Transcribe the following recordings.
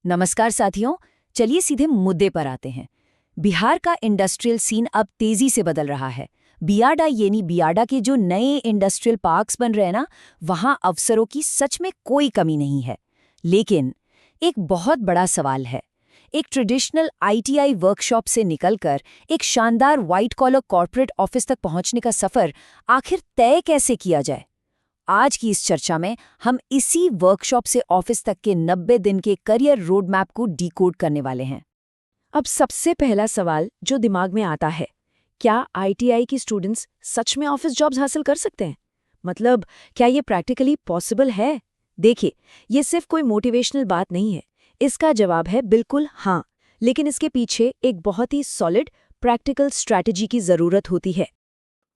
नमस्कार साथियों, चलिए सीधे मुद्दे पर आते हैं। बिहार का इंडस्ट्रियल सीन अब तेजी से बदल रहा है। बियाडा यानी बियाडा के जो नए इंडस्ट्रियल पार्क्स बन रहे हैं ना, वहां अवसरों की सच में कोई कमी नहीं है। लेकिन एक बहुत बड़ा सवाल है। एक ट्रेडिशनल आईटीआई वर्कशॉप से निकलकर एक शानदार व्हाइट कॉलर कॉर्पोरेट ऑफिस तक पहुंचने का सफर आखिर तय कैसे किया जाए? आज की इस चर्चा में हम इसी वर्कशॉप से ऑफिस तक के 90 दिन के करियर रोड मैप को डिकोड करने वाले हैं। अब सबसे पहला सवाल जो दिमाग में आता है, क्या आईटीआई की स्टूडेंट्स सच में ऑफिस जॉब्स हासिल कर सकते हैं? मतलब, क्या ये प्रैक्टिकली पॉसिबल है? देखिए, ये सिर्फ कोई मोटिवेशनल बात नहीं है। इसका जवाब है बिल्कुल हाँ, लेकिन इसके पीछे एक बहुत ही सॉलिड प्रैक्टिकल स्ट्रैटेजी की जरूरत होती है।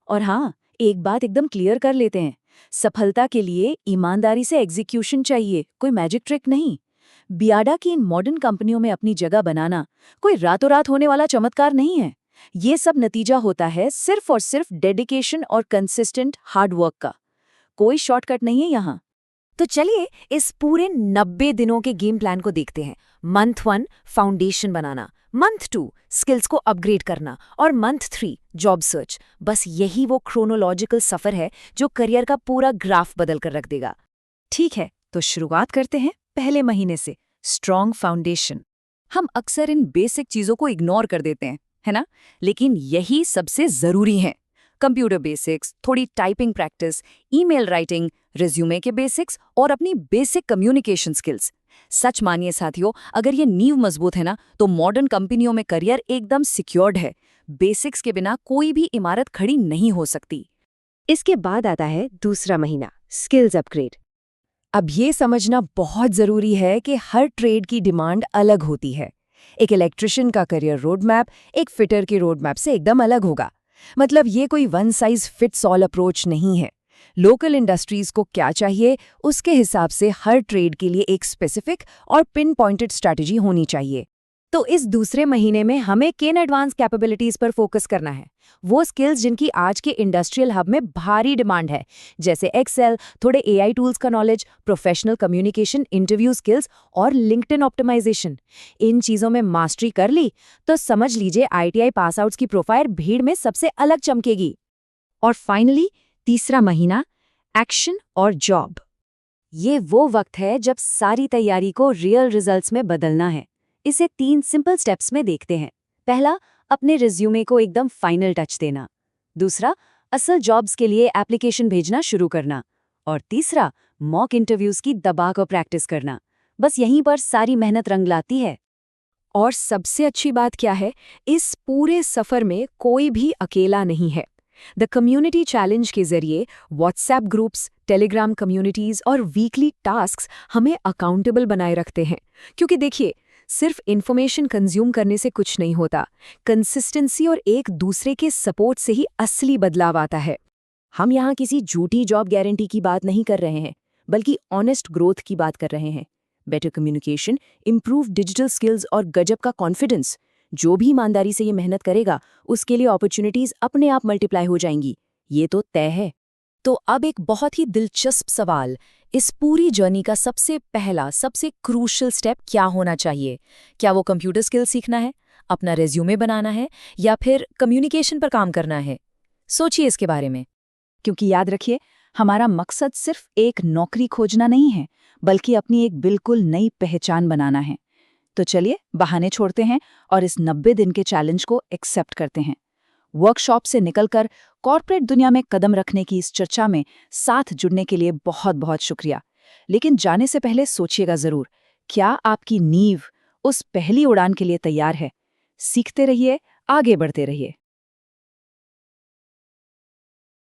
और हाँ, एक बात एकदम क्लियर कर लेते हैं। सफलता के लिए ईमानदारी से एग्जीक्यूशन चाहिए, कोई मैजिक ट्रिक नहीं। बियाडा की इन मॉडर्न कंपनियों में अपनी जगह बनाना कोई रातों रात होने वाला चमत्कार नहीं है। ये सब नतीजा होता है सिर्फ और सिर्फ डेडिकेशन और कंसिस्टेंट हार्ड वर्क का। कोई शॉर्टकट नहीं है यहाँ। तो चलिए इस पूरे 90 दिनों के गेम प्लान को देखते हैं। मंथ 1 फाउंडेशन बनाना, मंथ 2 स्किल्स को अपग्रेड करना और मंथ 3 जॉब सर्च। बस यही वो क्रोनोलॉजिकल सफर है जो करियर का पूरा ग्राफ बदल कर रख देगा। ठीक है, तो शुरुआत करते हैं पहले महीने से, स्ट्रॉन्ग फाउंडेशन। हम अक्सर इन बेसिक चीजों को इग्नोर कर देते हैं, है ना? लेकिन यही सबसे जरूरी है। कंप्यूटर बेसिक्स, थोड़ी typing practice, email writing, resume के बेसिक्स और अपनी बेसिक कम्युनिकेशन स्किल्स। सच मानिए साथियों, अगर ये नींव मजबूत है ना, तो मॉडर्न कंपनियों में करियर एकदम सिक्योर्ड है। बेसिक्स के बिना कोई भी इमारत खड़ी नहीं हो सकती। इसके बाद आता है दूसरा महीना, स्किल्स अपग्रेड। अब ये समझना बहुत जरूरी है कि हर ट्रेड की डिमांड अलग होती है। एक इलेक्ट्रिशियन का करियर रोड मैप एक फिटर के रोड मैप से एकदम अलग होगा। मतलब ये कोई one size fits all approach नहीं है। लोकल इंडस्ट्रीज को क्या चाहिए, उसके हिसाब से हर ट्रेड के लिए एक स्पेसिफिक और पिन पॉइंटेड स्ट्रैटेजी होनी चाहिए। तो इस दूसरे महीने में हमें किन एडवांस कैपेबिलिटीज पर फोकस करना है? वो स्किल्स जिनकी आज के इंडस्ट्रियल हब में भारी डिमांड है, जैसे एक्सेल, थोड़े एआई टूल्स का knowledge, professional communication, interview skills और लिंक्डइन ऑप्टिमाइजेशन। इन चीजों में मास्टरी कर ली तो समझ लीजिए आईटीआई पास आउट्स की प्रोफाइल भीड़ में सबसे अलग चमकेगी। और फाइनली तीसरा महीना, एक्शन और जॉब। ये वो वक्त है जब सारी तैयारी को रियल रिजल्ट्स में बदलना है। इसे 3 सिंपल स्टेप्स में देखते हैं। पहला, अपने रिज्यूमे को एकदम फाइनल टच देना। दूसरा, असल जॉब्स के लिए एप्लीकेशन भेजना शुरू करना। और तीसरा, मॉक इंटरव्यूज की दबा को प्रैक्टिस करना। बस यहीं पर सारी मेहनत रंग लाती है। और सबसे अच्छी बात क्या है, इस पूरे सफर में कोई भी अकेला नहीं है। द कम्युनिटी चैलेंज के जरिए व्हाट्सएप ग्रुप्स, टेलीग्राम कम्युनिटीज और वीकली टास्क्स हमें अकाउंटेबल बनाए रखते हैं। क्योंकि देखिए, सिर्फ इन्फॉर्मेशन कंज्यूम करने से कुछ नहीं होता। कंसिस्टेंसी और एक दूसरे के सपोर्ट से ही असली बदलाव आता है। हम यहाँ किसी झूठी जॉब गारंटी की बात नहीं कर रहे हैं, बल्कि ऑनेस्ट ग्रोथ की बात कर रहे हैं। Better communication, improve digital skills और गजब का कॉन्फिडेंस। जो भी ईमानदारी से ये मेहनत करेगा, उसके लिए अपॉर्चुनिटीज अपने आप मल्टीप्लाई हो जाएंगी। ये तो तय है। तो अब एक बहुत ही दिलचस्प सवाल, इस पूरी जर्नी का सबसे पहला, सबसे क्रूशियल स्टेप क्या होना चाहिए? क्या वो कंप्यूटर स्किल सीखना है, अपना रेज्यूमे बनाना है, या फिर कम्युनिकेशन पर काम करना है? सोचिए इसके बारे में। क्योंकि याद रखिए, हमारा मकसद सिर्फ एक नौकरी खोजना नहीं है, बल्कि अपनी एक बिल्कुल नई पहचान बनाना है। तो चलिए बहाने छोड़ते हैं और इस 90 दिन के चैलेंज को एक्सेप्ट करते हैं। वर्कशॉप से निकलकर कॉर्पोरेट दुनिया में कदम रखने की इस चर्चा में साथ जुड़ने के लिए बहुत बहुत शुक्रिया। लेकिन जाने से पहले सोचिएगा जरूर, क्या आपकी नींव उस पहली उड़ान के लिए तैयार है? सीखते रहिए, आगे बढ़ते रहिए।